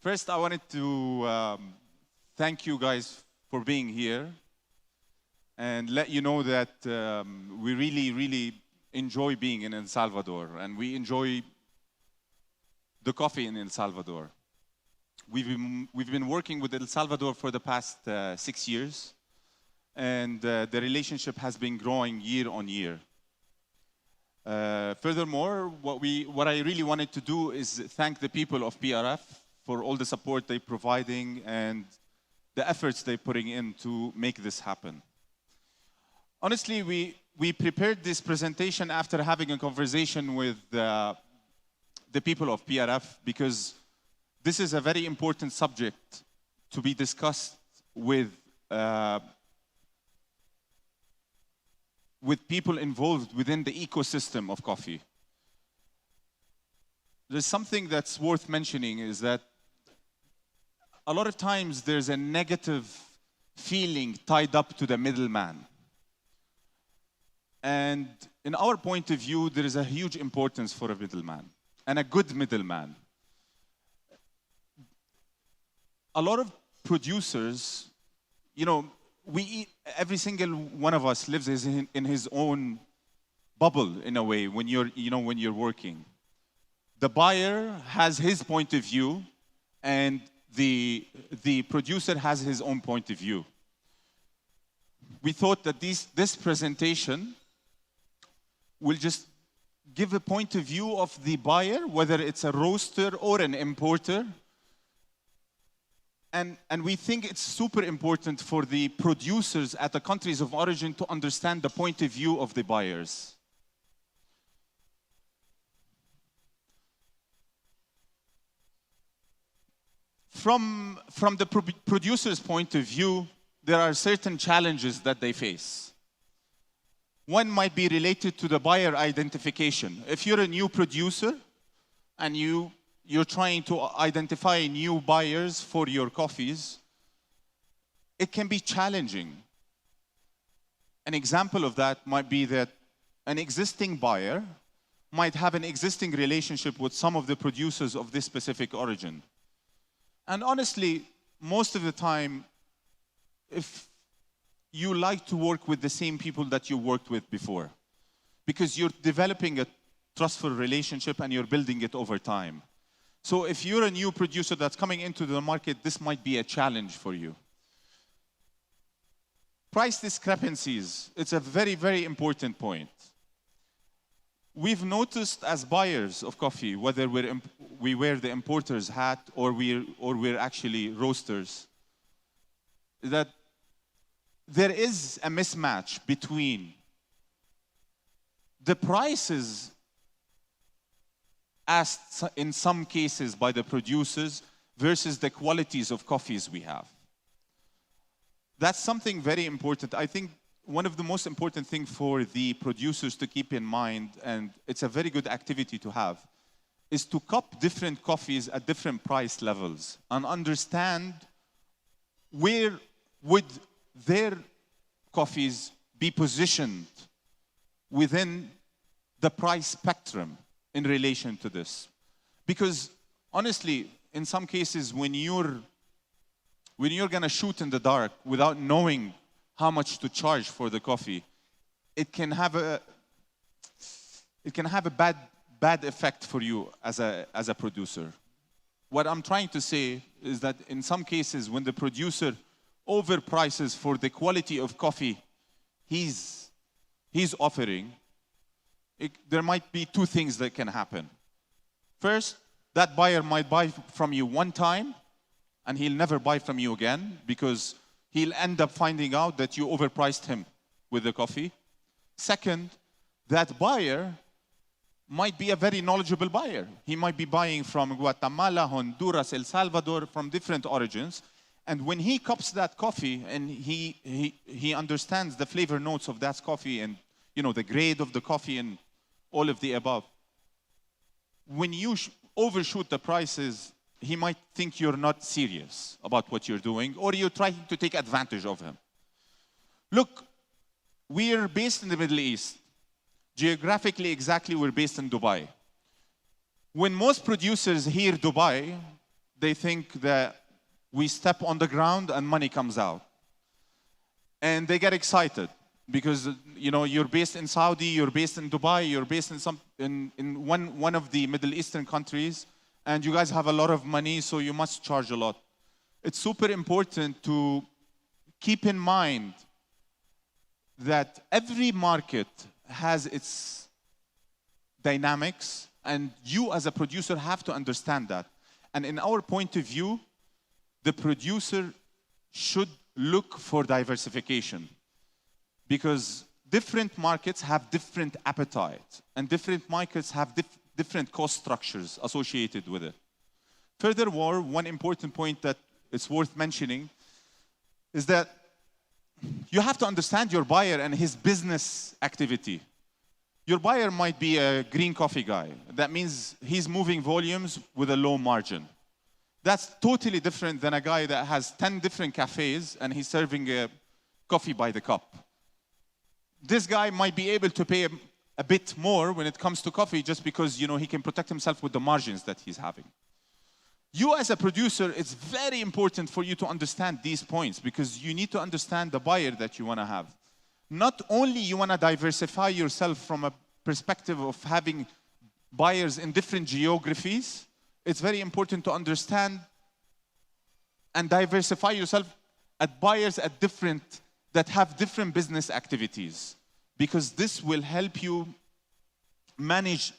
First, I wanted to thank you guys for being here and let you know that we really enjoy being in El Salvador, and we enjoy the coffee in El Salvador. We've been working with El Salvador for the past 6 years, and the relationship has been growing year on year. Furthermore, what I really wanted to do is thank the people of PRF for all the support they're providing and the efforts they're putting in to make this happen. Honestly, we prepared this presentation after having a conversation with the people of PRF, because this is a very important subject to be discussed with people involved within the ecosystem of coffee. There's something that's worth mentioning, is that a lot of times there's a negative feeling tied up to the middleman. And in our point of view, there is a huge importance for a middleman, and a good middleman. A lot of producers, you know, every single one of us lives in his own bubble in a way when you're working. The buyer has his point of view, and the producer has his own point of view. We thought that this presentation will just give a point of view of the buyer, whether it's a roaster or an importer. And we think it's super important for the producers at the countries of origin to understand the point of view of the buyers. From the producer's point of view, there are certain challenges that they face. One might be related to the buyer identification. If you're a new producer and you're trying to identify new buyers for your coffees, it can be challenging. An example of that might be that an existing buyer might have an existing relationship with some of the producers of this specific origin. And honestly, most of the time, if you like to work with the same people that you worked with before, because you're developing a trustful relationship and you're building it over time. So if you're a new producer that's coming into the market, this might be a challenge for you. Price discrepancies, it's a very important point. We've noticed as buyers of coffee, whether we wear the importer's hat or we're actually roasters, that there is a mismatch between the prices asked in some cases by the producers versus the qualities of coffees we have. That's something very important. I think one of the most important things for the producers to keep in mind, and it's a very good activity to have, is to cup different coffees at different price levels and understand where would their coffees be positioned within the price spectrum in relation to this. Because honestly, in some cases, when you're gonna shoot in the dark without knowing how much to charge for the coffee, it can have a bad effect for you as a producer. What I'm trying to say is that in some cases, when the producer overprices for the quality of coffee he's offering, there might be two things that can happen. First, that buyer might buy from you one time and he'll never buy from you again, because he'll end up finding out that you overpriced him with the coffee. Second, that buyer might be a very knowledgeable buyer. He might be buying from Guatemala, Honduras, El Salvador, from different origins. And when he cups that coffee and he understands the flavor notes of that coffee and the grade of the coffee and all of the above, when you overshoot the prices, he might think you're not serious about what you're doing, or you're trying to take advantage of him. Look, we're based in the Middle East. Geographically, exactly, we're based in Dubai. When most producers hear Dubai, they think that we step on the ground and money comes out. And they get excited because you're based in Saudi, you're based in Dubai, you're based in one of the Middle Eastern countries, and you guys have a lot of money, so you must charge a lot. It's super important to keep in mind that every market has its dynamics, and you as a producer have to understand that. And in our point of view, the producer should look for diversification, because different markets have different appetite, and different markets have different cost structures associated with it. Furthermore, one important point that it's worth mentioning is that you have to understand your buyer and his business activity. Your buyer might be a green coffee guy. That means he's moving volumes with a low margin. That's totally different than a guy that has 10 different cafes and he's serving a coffee by the cup. This guy might be able to pay a bit more when it comes to coffee just because he can protect himself with the margins that he's having. You as a producer, it's very important for you to understand these points, because you need to understand the buyer that you want to have. Not only you want to diversify yourself from a perspective of having buyers in different geographies, it's very important to understand and diversify yourself at buyers that have different business activities, because this will help you manage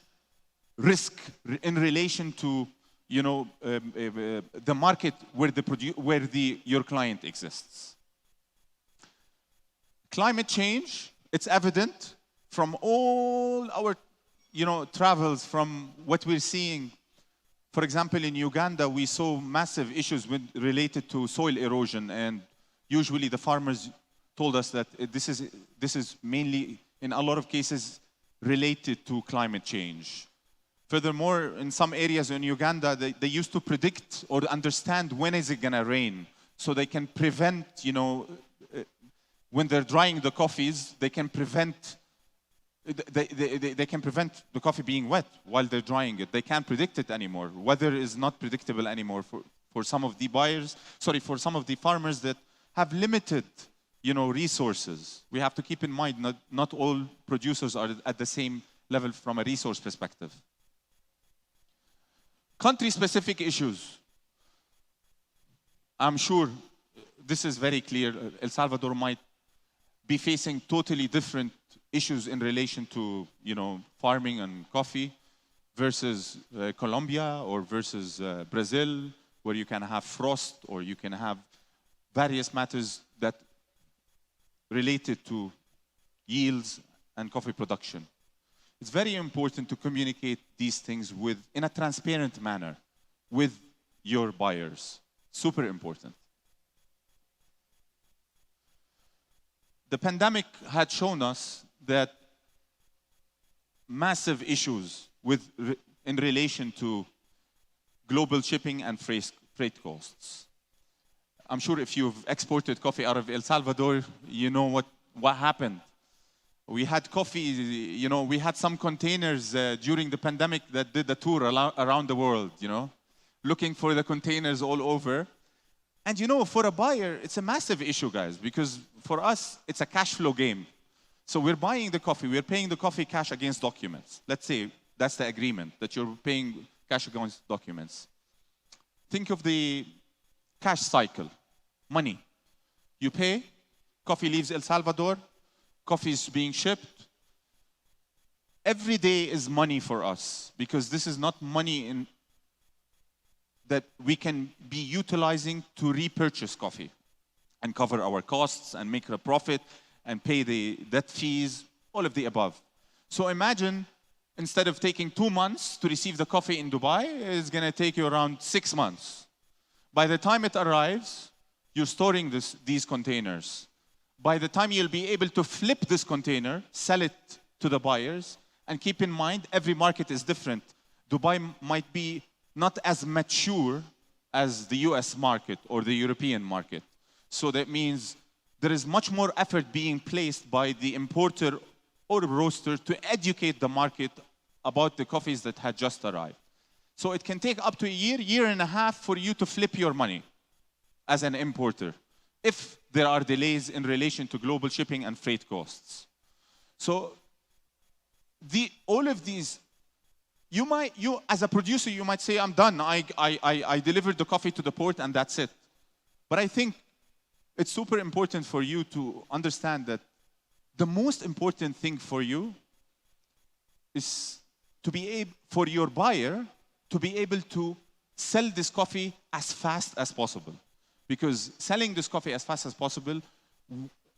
risk in relation to the market where your client exists. Climate change, it's evident from all our travels, from what we're seeing. For example, in Uganda, we saw massive issues related to soil erosion, and usually the farmers told us that this is mainly, in a lot of cases, related to climate change. Furthermore, in some areas in Uganda, they used to predict or understand when is it going to rain, so they can prevent, when they're drying the coffees, they can prevent the coffee being wet while they're drying it. They can't predict it anymore. Weather is not predictable anymore for some of the for some of the farmers that have limited, resources. We have to keep in mind not all producers are at the same level from a resource perspective. Country-specific issues. I'm sure this is very clear. El Salvador might be facing totally different issues in relation to, farming and coffee versus Colombia or versus Brazil, where you can have frost or you can have various matters that related to yields and coffee production. It's very important to communicate these things in a transparent manner with your buyers. Super important. The pandemic had shown us that massive issues in relation to global shipping and freight costs. I'm sure if you've exported coffee out of El Salvador, you know what happened. We had coffee, we had some containers during the pandemic that did the tour around the world, looking for the containers all over. And for a buyer, it's a massive issue, guys, because for us, it's a cash flow game. So we're buying the coffee, we're paying the coffee cash against documents. Let's say that's the agreement, that you're paying cash against documents. Think of the cash cycle, money. You pay, coffee leaves El Salvador, coffee is being shipped. Every day is money for us, because this is not money that we can be utilizing to repurchase coffee and cover our costs and make a profit and pay the debt fees, all of the above. So imagine, instead of taking 2 months to receive the coffee in Dubai, it's going to take you around 6 months. By the time it arrives, you're storing these containers. By the time you'll be able to flip this container, sell it to the buyers, and keep in mind, every market is different. Dubai might be not as mature as the US market or the European market. So that means there is much more effort being placed by the importer or roaster to educate the market about the coffees that had just arrived. So it can take up to a year, year and a half for you to flip your money as an importer, if there are delays in relation to global shipping and freight costs. So all of these, you as a producer, you might say, I'm done. I delivered the coffee to the port and that's it. But I think it's super important for you to understand that the most important thing for you is to be able, for your buyer, to be able to sell this coffee as fast as possible. Because selling this coffee as fast as possible,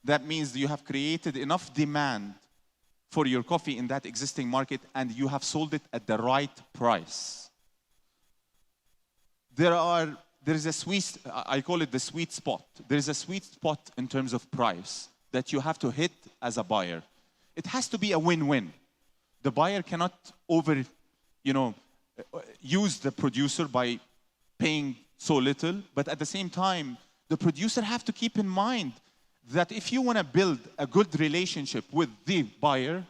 that means you have created enough demand for your coffee in that existing market and you have sold it at the right price. There is a sweet, I call it the sweet spot. There is a sweet spot in terms of price that you have to hit as a buyer. It has to be a win-win. The buyer cannot use the producer by paying so little, but at the same time, the producer have to keep in mind that if you want to build a good relationship with the buyer,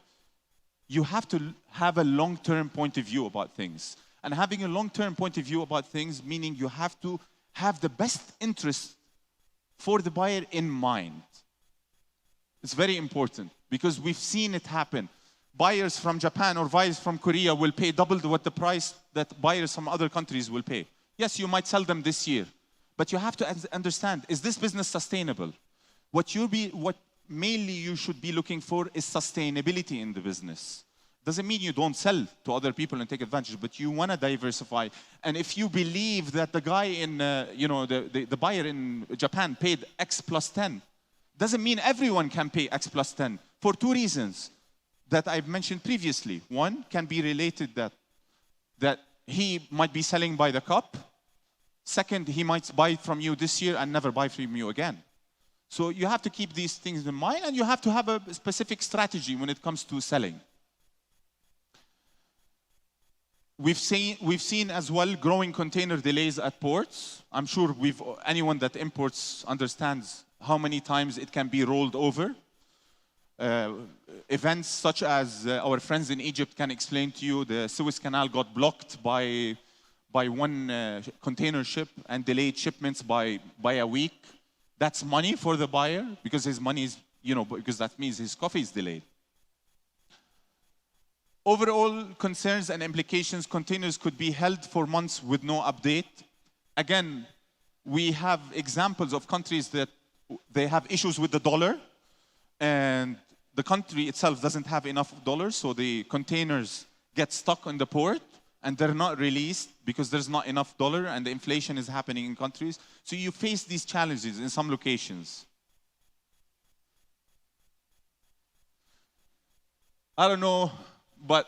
you have to have a long-term point of view about things. And having a long-term point of view about things, meaning you have to have the best interest for the buyer in mind. It's very important because we've seen it happen. Buyers from Japan or buyers from Korea will pay double what the price that buyers from other countries will pay. Yes, you might sell them this year, but you have to understand, is this business sustainable? What mainly you should be looking for is sustainability in the business. Doesn't mean you don't sell to other people and take advantage, but you want to diversify. And if you believe that the guy in, the buyer in Japan paid X plus 10, doesn't mean everyone can pay X plus 10 for two reasons that I've mentioned previously. One can be related that he might be selling by the cup. Second, he might buy it from you this year and never buy from you again. So you have to keep these things in mind and you have to have a specific strategy when it comes to selling. We've seen as well growing container delays at ports. I'm sure anyone that imports understands how many times it can be rolled over. Events such as our friends in Egypt can explain to you, the Suez Canal got blocked by one container ship and delayed shipments by a week. That's money for the buyer because his money is, because that means his coffee is delayed. Overall concerns and implications, containers could be held for months with no update. Again, we have examples of countries that they have issues with the dollar and the country itself doesn't have enough dollars, so the containers get stuck on the port and they're not released because there's not enough dollar and the inflation is happening in countries. So you face these challenges in some locations. I don't know, but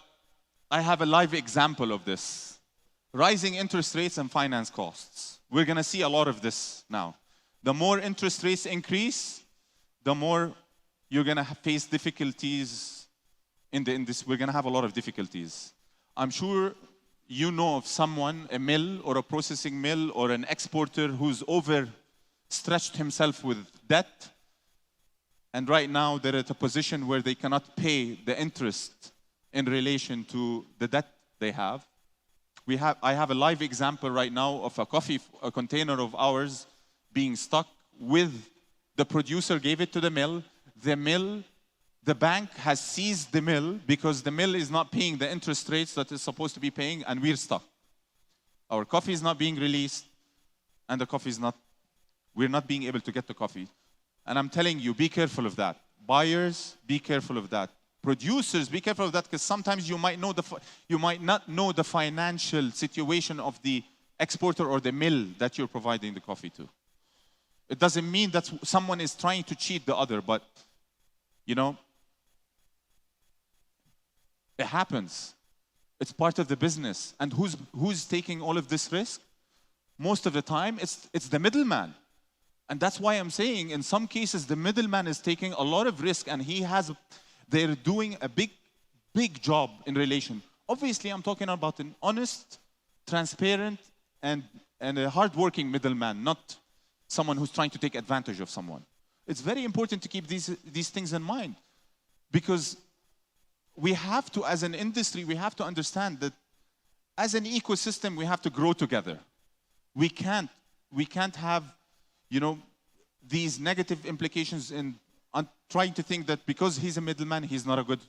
I have a live example of this. Rising interest rates and finance costs. We're going to see a lot of this now. The more interest rates increase, the more you're going to face difficulties in this. We're going to have a lot of difficulties. I'm sure you know of someone, a mill or a processing mill or an exporter who's overstretched himself with debt. And right now they're at a position where they cannot pay the interest in relation to the debt they have. I have a live example right now of a container of ours being stuck with the producer gave it to the mill. The bank has seized the mill because the mill is not paying the interest rates that it's supposed to be paying and we're stuck. Our coffee is not being released and we're not being able to get the coffee. And I'm telling you, be careful of that. Buyers, be careful of that. Producers, be careful of that because sometimes you might not know the financial situation of the exporter or the mill that you're providing the coffee to. It doesn't mean that someone is trying to cheat the other, but it happens. It's part of the business. And who's taking all of this risk? Most of the time, it's the middleman. And that's why I'm saying in some cases the middleman is taking a lot of risk and they're doing a big job in relation. Obviously, I'm talking about an honest, transparent, and a hardworking middleman, not someone who's trying to take advantage of someone. It's very important to keep these things in mind because we have to, as an industry, we have to understand that as an ecosystem, we have to grow together. We can't have, these negative implications in trying to think that because he's a middleman, he's not a good,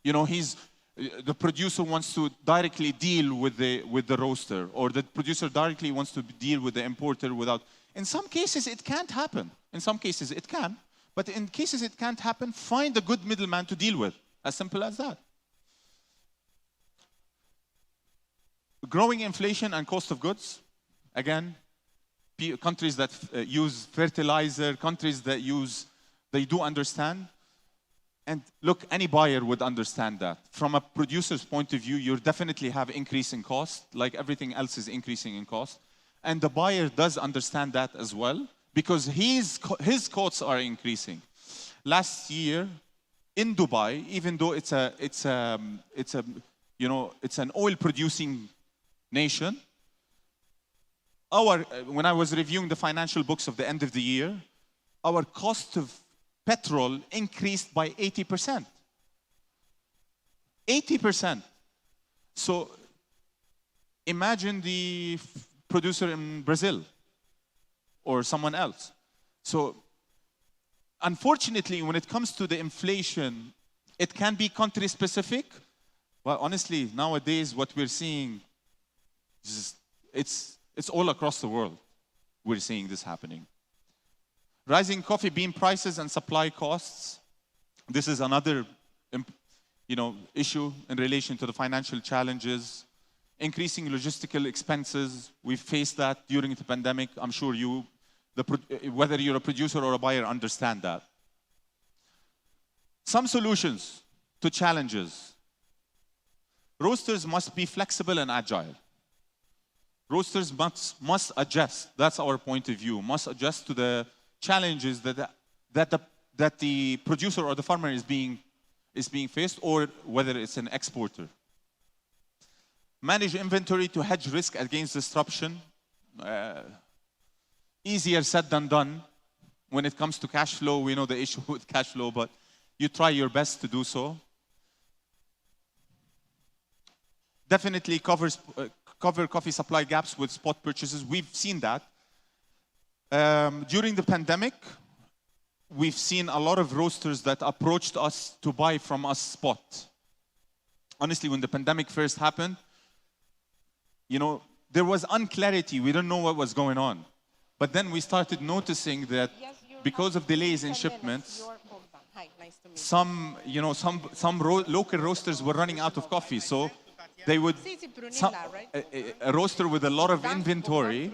the producer wants to directly deal with the roaster, or the producer directly wants to deal with the importer without. In some cases, it can't happen. In some cases, it can. But in cases it can't happen, find a good middleman to deal with. As simple as that. Growing inflation and cost of goods. Again, countries that use fertilizer, countries that they do understand. And look, any buyer would understand that. From a producer's point of view, you definitely have increase in cost, like everything else is increasing in cost. And the buyer does understand that as well, because his costs are increasing. Last year in Dubai, even though it's an oil-producing nation, when I was reviewing the financial books of the end of the year, our cost of petrol increased by 80%. 80%. So imagine the producer in Brazil or someone else. So unfortunately, when it comes to the inflation, it can be country specific. Well, honestly, nowadays what we're seeing, it's all across the world. We're seeing this happening. Rising coffee bean prices and supply costs. This is another issue in relation to the financial challenges. Increasing logistical expenses. We faced that during the pandemic. I'm sure whether you're a producer or a buyer, understand that. Some solutions to challenges. Roasters must be flexible and agile. Roasters must adjust. That's our point of view. Must adjust to the challenges that the producer or the farmer is being faced, or whether it's an exporter. Manage inventory to hedge risk against disruption. Easier said than done. When it comes to cash flow, we know the issue with cash flow, but you try your best to do so. Definitely cover coffee supply gaps with spot purchases. We've seen that. During the pandemic, we've seen a lot of roasters that approached us to buy from us spot. Honestly, when the pandemic first happened, there was unclarity. We didn't know what was going on. But then we started noticing that because of delays in shipments, some local roasters were running out of coffee. So they would, a roaster with a lot of inventory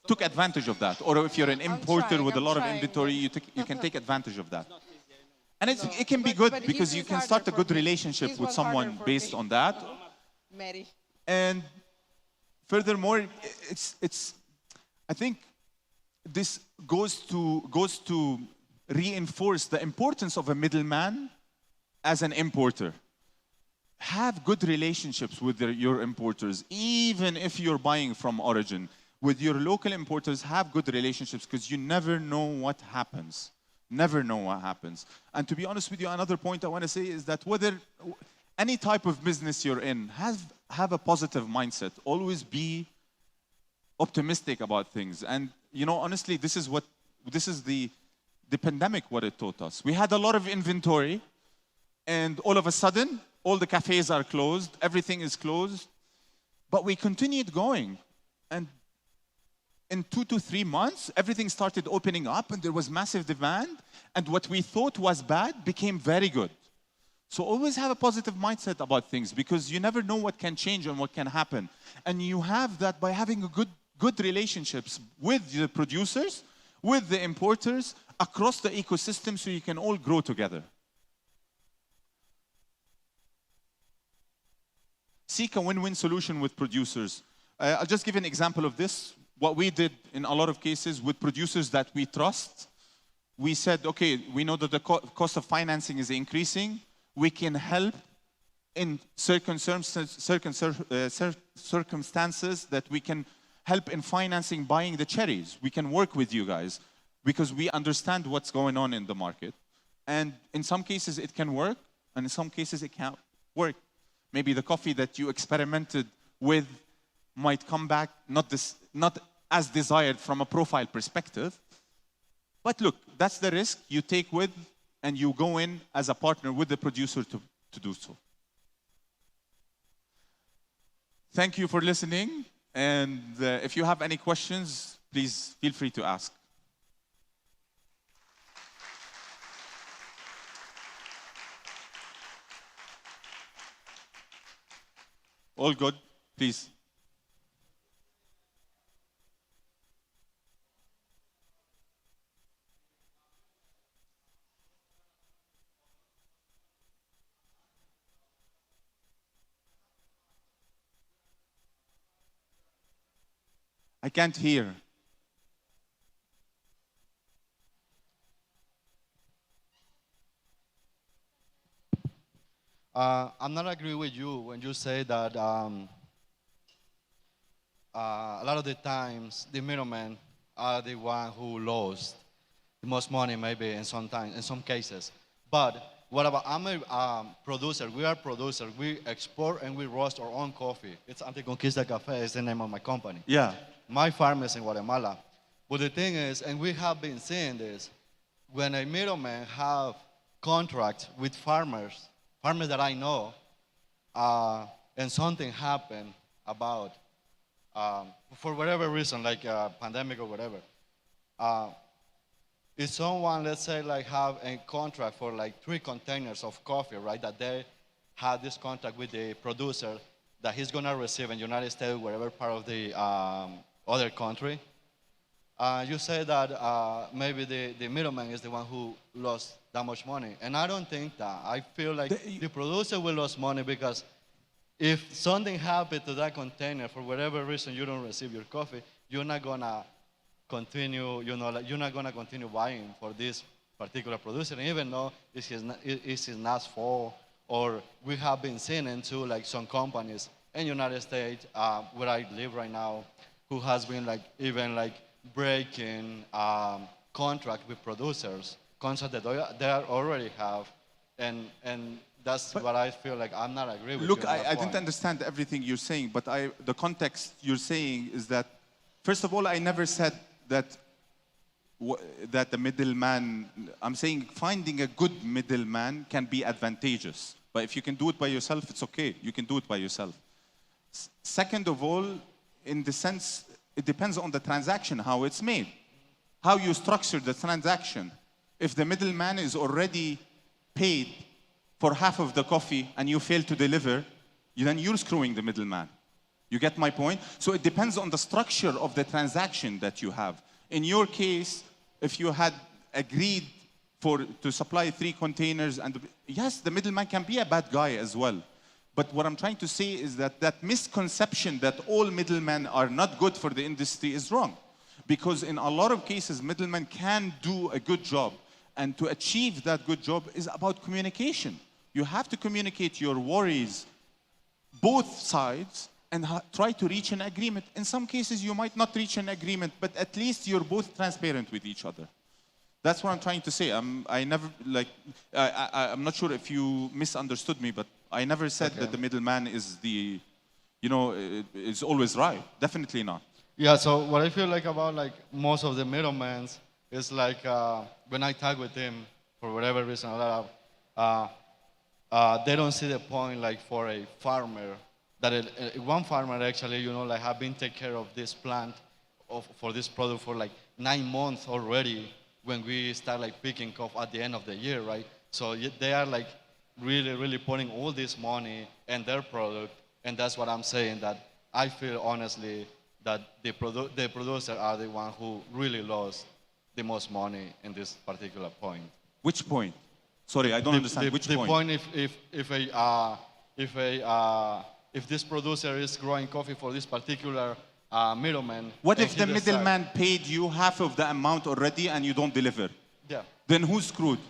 took advantage of that. Or if you're an importer with a lot of inventory, you can take advantage of that. And it can be good because you can start a good relationship with someone based on that. And furthermore, I think this goes to reinforce the importance of a middleman as an importer. Have good relationships with your importers, even if you're buying from origin. With your local importers, have good relationships, because you never know what happens. Never know what happens. And to be honest with you, another point I want to say is that whether any type of business you're in, have a positive mindset. Always be optimistic about things. And honestly, this is the pandemic, what it taught us. We had a lot of inventory, and all of a sudden, all the cafes are closed, everything is closed, but we continued going. And in 2 to 3 months, everything started opening up, and there was massive demand, and what we thought was bad became very good. So always have a positive mindset about things, because you never know what can change and what can happen. And you have that by having a good relationships with the producers, with the importers, across the ecosystem, so you can all grow together. Seek a win-win solution with producers. I'll just give an example of this. What we did in a lot of cases with producers that we trust, we said, okay, we know that the cost of financing is increasing. We can help in circumstances that we can help in financing buying the cherries. We can work with you guys because we understand what's going on in the market. And in some cases it can work, and in some cases it can't work. Maybe the coffee that you experimented with might come back not as desired from a profile perspective. But look, that's the risk you take with, and you go in as a partner with the producer to do so. Thank you for listening. And if you have any questions, please feel free to ask. All good, please. I can't hear. I'm not agree with you when you say that a lot of the times the middlemen are the one who lost the most money, maybe in some cases. But what about, I'm a producer, we are producers, we export and we roast our own coffee. It's Anticonquista Café is the name of my company. Yeah. My farm is in Guatemala. But the thing is, and we have been seeing this, when a middleman have contracts with farmers that I know, and something happened about, for whatever reason, like a pandemic or whatever, if someone, let's say, like have a contract for like 3 containers of coffee, right, that they had this contract with the producer that he's gonna receive in the United States, whatever part of the other country, you say that maybe the middleman is the one who lost that much money. And I don't think that. I feel like the producer will lose money because if something happened to that container, for whatever reason you don't receive your coffee, you're not gonna continue, you know, like you're not gonna continue buying for this particular producer, even though it's his not fault. Or we have been seeing into like some companies in the United States, where I live right now, who has been like even like breaking contract with producers, contract that they already have, and that's what I feel like I'm not agree with. Look, you I didn't understand everything you're saying, but the context you're saying is that, first of all, I never said that that the middleman, I'm saying finding a good middleman can be advantageous. But if you can do it by yourself, it's okay. You can do it by yourself. Second of all, in the sense, it depends on the transaction, how it's made, how you structure the transaction. If the middleman is already paid for half of the coffee and you fail to deliver, then you're screwing the middleman. You get my point? So it depends on the structure of the transaction that you have. In your case, if you had agreed to supply 3 containers, and yes, the middleman can be a bad guy as well. But what I'm trying to say is that that misconception that all middlemen are not good for the industry is wrong. Because in a lot of cases, middlemen can do a good job. And to achieve that good job is about communication. You have to communicate your worries, both sides, and try to reach an agreement. In some cases, you might not reach an agreement, but at least you're both transparent with each other. That's what I'm trying to say. I'm not sure if you misunderstood me, but I never said that the middleman is is always right. Definitely not. Yeah, so what I feel like about like most of the middlemen is like when I talk with them, for whatever reason, they don't see the point like for a farmer, that one farmer actually, like have been take care of this plant for this product for like 9 months already when we start like picking off at the end of the year, right? So they are like really, really putting all this money in their product, and that's what I'm saying, that I feel honestly that the producer are the one who really lost the most money in this particular point. Which point? Sorry, I don't understand. Which point? The point if this producer is growing coffee for this particular middleman. What if the middleman paid you half of the amount already and you don't deliver? Yeah. Then who's screwed?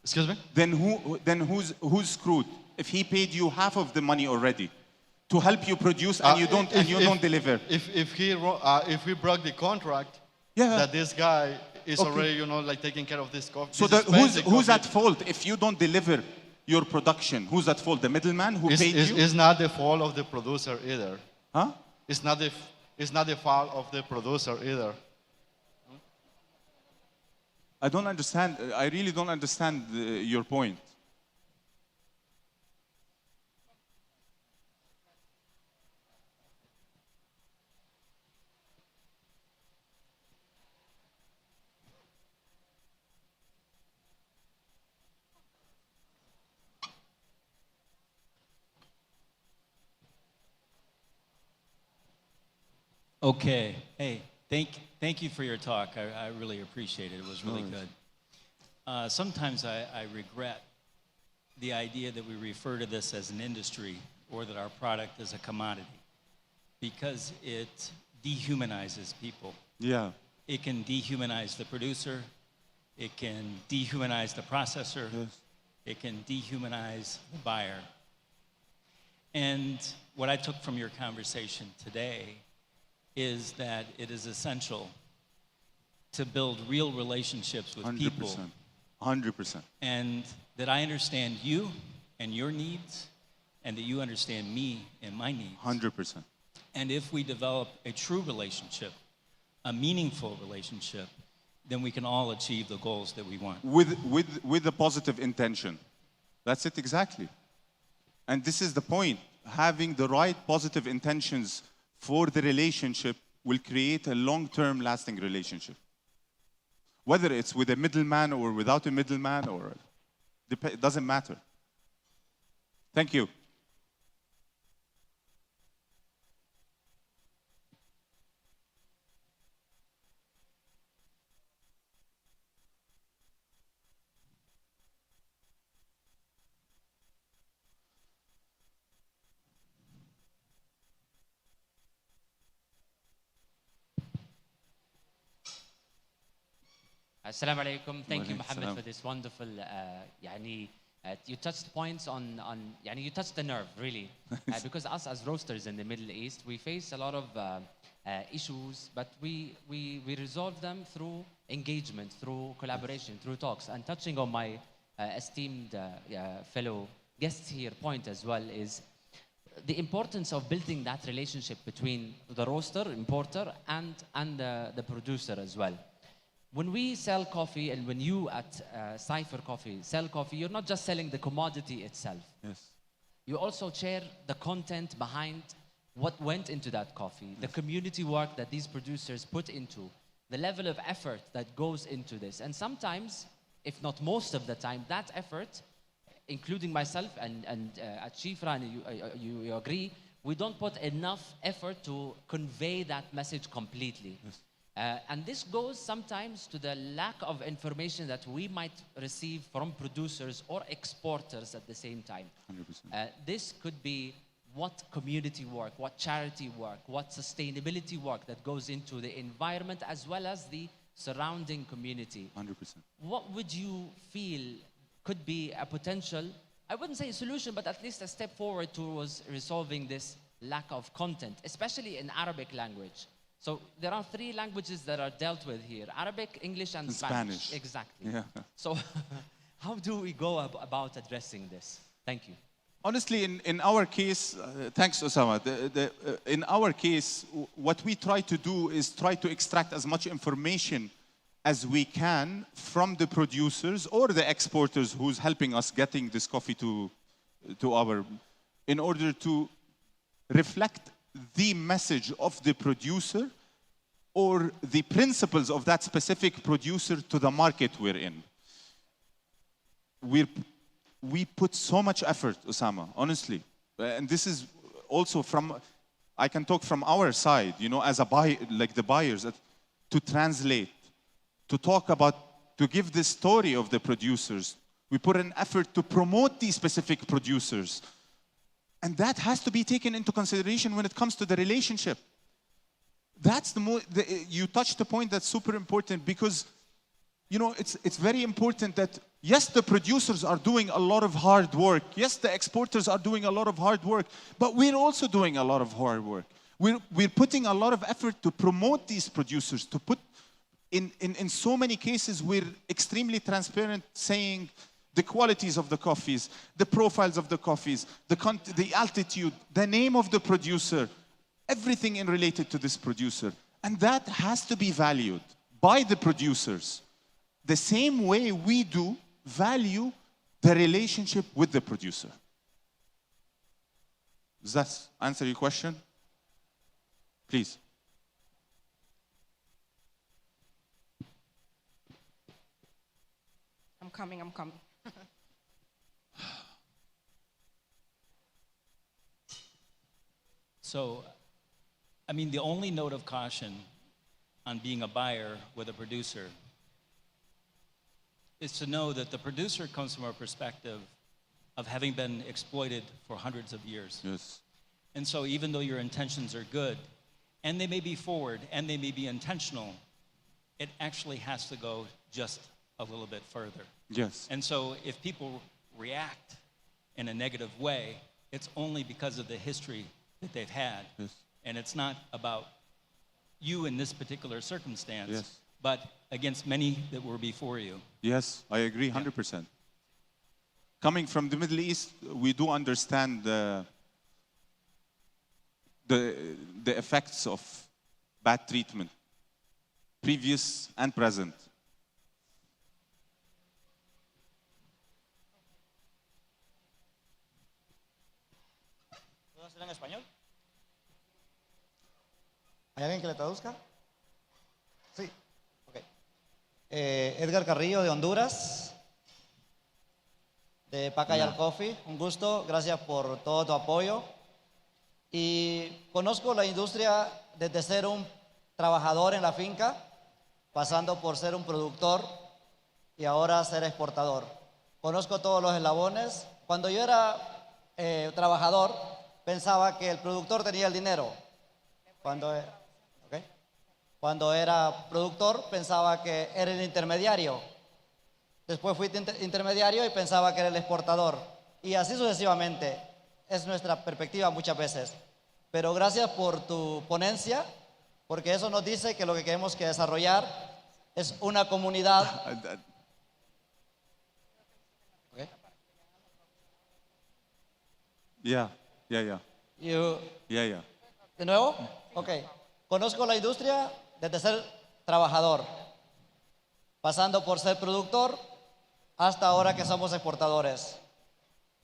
Excuse me? Then who's screwed? If he paid you half of the money already to help you produce and you don't deliver. If we broke the contract, that this guy is already like taking care of this coffee. So who's at fault if you don't deliver? your production? Who's at fault? The middleman who paid you? It's not the fault of the producer either. Huh? It's not the fault of the producer either. I don't understand. I really don't understand your point. Okay. Hey, thank you for your talk. I really appreciate it. It was really good. Sometimes I regret the idea that we refer to this as an industry or that our product is a commodity because it dehumanizes people. Yeah. It can dehumanize the producer. It can dehumanize the processor. Yes. It can dehumanize the buyer. And what I took from your conversation today is that it is essential to build real relationships with 100%. people. 100%. And that I understand you and your needs, and that you understand me and my needs. 100%. And if we develop a true relationship, a meaningful relationship, then we can all achieve the goals that we want. With a positive intention. That's it exactly. And this is the point. Having the right positive intentions for the relationship will create a long-term lasting relationship. Whether it's with a middleman or without a middleman, or it doesn't matter. Thank you. Assalamu alaikum. Thank you, Walaikum Mohamad, salam. for this wonderful. You touched points on. You touched the nerve, really, because us as roasters in the Middle East, we face a lot of issues, but we resolve them through engagement, through collaboration, through talks. And touching on my esteemed fellow guests here, point as well is the importance of building that relationship between the roaster, importer, and the producer as well. When we sell coffee, and when you at Cypher Coffee sell coffee, you're not just selling the commodity itself. Yes. You also share the content behind what went into that coffee, the community work that these producers put into, the level of effort that goes into this. And sometimes, if not most of the time, that effort, including myself and at Shifra, and you agree, we don't put enough effort to convey that message completely. Yes. And this goes sometimes to the lack of information that we might receive from producers or exporters at the same time. 100%. This could be what community work, what charity work, what sustainability work that goes into the environment as well as the surrounding community. 100%. What would you feel could be a potential, I wouldn't say a solution, but at least a step forward towards resolving this lack of content, especially in Arabic language? So there are 3 languages that are dealt with here: Arabic, English, and Spanish. Exactly. Yeah. So how do we go about addressing this? Thank you. Honestly, in our case, thanks, Osama. In our case, what we try to do is try to extract as much information as we can from the producers or the exporters who's helping us getting this coffee to our, in order to reflect the message of the producer or the principles of that specific producer to the market we're in. We put so much effort, Osama, honestly. And this is also from, I can talk from our side, you know, as a buyer, like the buyers, to translate, to talk about, to give the story of the producers. We put an effort to promote these specific producers. And that has to be taken into consideration when it comes to the relationship. That's you touched the point that's super important, because, you know, it's very important that, yes, the producers are doing a lot of hard work. Yes, the exporters are doing a lot of hard work, but we're also doing a lot of hard work. We're putting a lot of effort to promote these producers, to put, in so many cases, we're extremely transparent, saying, the qualities of the coffees, the profiles of the coffees, the altitude, the name of the producer, everything in related to this producer. And that has to be valued by the producers. The same way we do value the relationship with the producer. Does that answer your question? Please. I'm coming. So, I mean, the only note of caution on being a buyer with a producer is to know that the producer comes from a perspective of having been exploited for hundreds of years. Yes. And so even though your intentions are good, and they may be forward, and they may be intentional, it actually has to go just a little bit further. Yes. And so if people react in a negative way, it's only because of the history that they've had. Yes. And it's not about you in this particular circumstance, Yes. but against many that were before you. Yes, I agree 100%. Coming from the Middle East, we do understand the effects of bad treatment, previous and present. ¿Puedo hacer en español? ¿Hay alguien que le traduzca? Sí. Ok. Edgar Carrillo de Honduras, de Pacayal Coffee. Un gusto, gracias por todo tu apoyo. Y conozco la industria desde ser un trabajador en la finca, pasando por ser un productor y ahora ser exportador. Conozco todos los eslabones. Cuando yo era trabajador, pensaba que el productor tenía el dinero. Cuando era productor, pensaba que era el intermediario. Después fui intermediario y pensaba que era el exportador. Y así sucesivamente. Es nuestra perspectiva muchas veces. Pero gracias por tu ponencia, porque eso nos dice que lo que queremos que desarrollar es una comunidad. Okay. Yeah. ¿De nuevo? Ok. Conozco la industria desde ser trabajador, pasando por ser productor, hasta ahora que somos exportadores.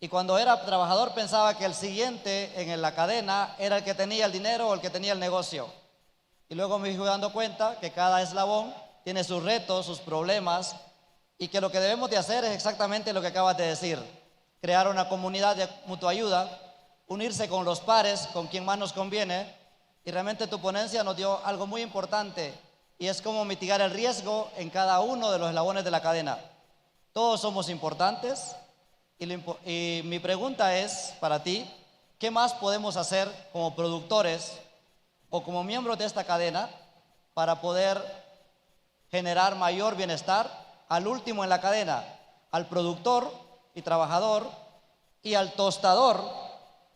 Y cuando era trabajador pensaba que el siguiente en la cadena era el que tenía el dinero o el que tenía el negocio. Y luego me fui dando cuenta que cada eslabón tiene sus retos, sus problemas, y que lo que debemos de hacer es exactamente lo que acabas de decir. Crear una comunidad de mutua ayuda, unirse con los pares, con quien más nos conviene. Y realmente tu ponencia nos dio algo muy importante, y es cómo mitigar el riesgo en cada uno de los eslabones de la cadena. Todos somos importantes. Y mi pregunta es para ti, ¿qué más podemos hacer como productores o como miembros de esta cadena para poder generar mayor bienestar al último en la cadena, al productor y trabajador y al tostador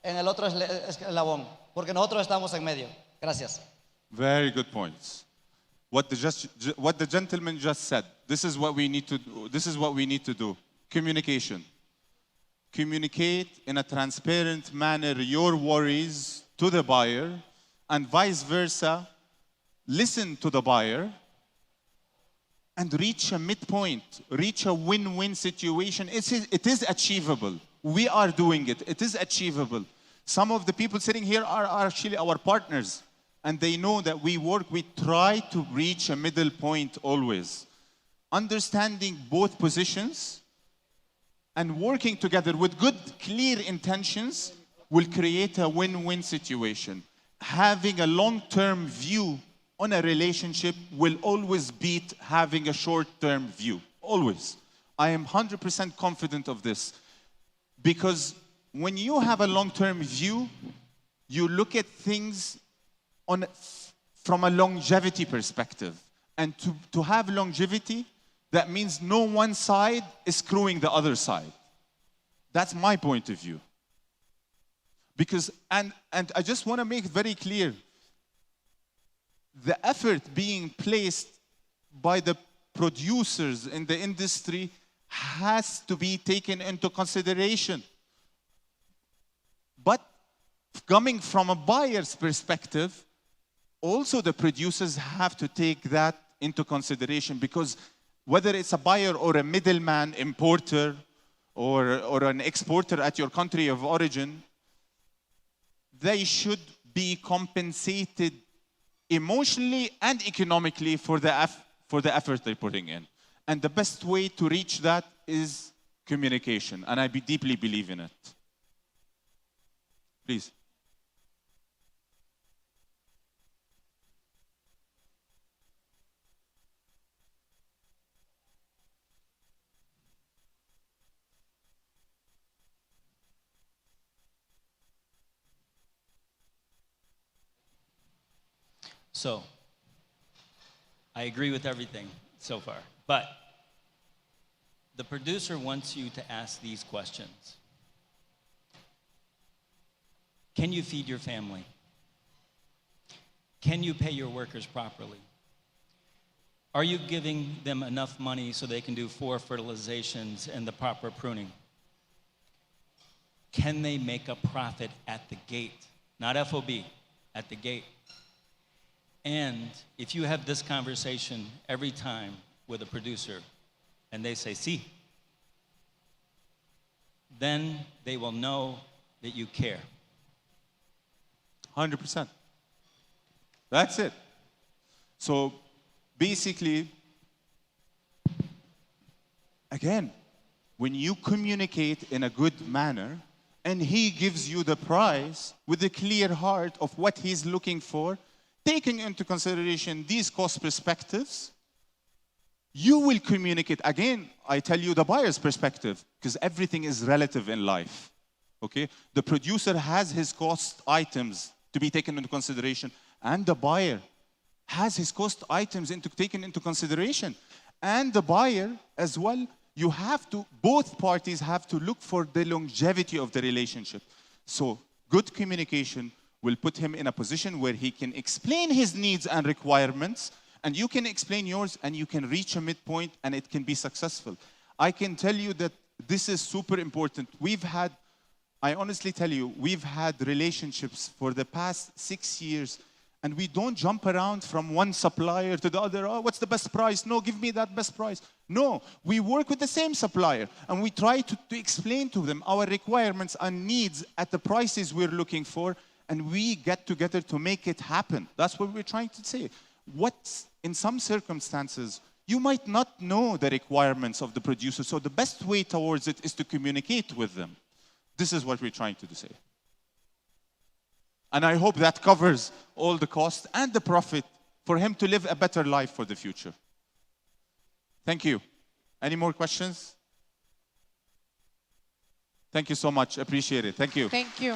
en el otro eslabón? Porque nosotros estamos en medio. Gracias. Very good points. What the gentleman just said. This is what we need to do. This is what we need to do. Communication. Communicate in a transparent manner your worries to the buyer, and vice versa. Listen to the buyer and reach a midpoint, reach a win-win situation. It is achievable. We are doing it. It is achievable. Some of the people sitting here are actually our partners, and they know that we try to reach a middle point always. Understanding both positions and working together with good, clear intentions will create a win-win situation. Having a long-term view on a relationship will always beat having a short-term view. Always. I am 100% confident of this. Because when you have a long-term view, you look at things from a longevity perspective. And to have longevity, that means no one side is screwing the other side. That's my point of view. Because, and I just want to make it very clear, the effort being placed by the producers in the industry has to be taken into consideration. But coming from a buyer's perspective, also the producers have to take that into consideration, because whether it's a buyer or a middleman, importer, or an exporter at your country of origin, they should be compensated emotionally and economically for the effort they're putting in. And the best way to reach that is communication, and I deeply believe in it. Please. So, I agree with everything so far, but the producer wants you to ask these questions. Can you feed your family? Can you pay your workers properly? Are you giving them enough money so they can do 4 fertilizations and the proper pruning? Can they make a profit at the gate? Not FOB, at the gate. And if you have this conversation every time with a producer and they say, see, then they will know that you care. 100%. That's it. So basically, again, when you communicate in a good manner and he gives you the price with a clear heart of what he's looking for, taking into consideration these cost perspectives, you will communicate. Again, I tell you the buyer's perspective, because everything is relative in life. Okay? The producer has his cost items to be taken into consideration, and the buyer has his cost items taken into consideration. And the buyer as well, both parties have to look for the longevity of the relationship. So good communication will put him in a position where he can explain his needs and requirements, and you can explain yours, and you can reach a midpoint, and it can be successful. I can tell you that this is super important. I honestly tell you, we've had relationships for the past 6 years, and we don't jump around from one supplier to the other. Oh, what's the best price? No, give me that best price. No, we work with the same supplier, and we try to explain to them our requirements and needs at the prices we're looking for, and we get together to make it happen. That's what we're trying to say. In some circumstances, you might not know the requirements of the producer, so the best way towards it is to communicate with them. This is what we're trying to say. And I hope that covers all the cost and the profit for him to live a better life for the future. Thank you. Any more questions? Thank you so much. Appreciate it. Thank you. Thank you.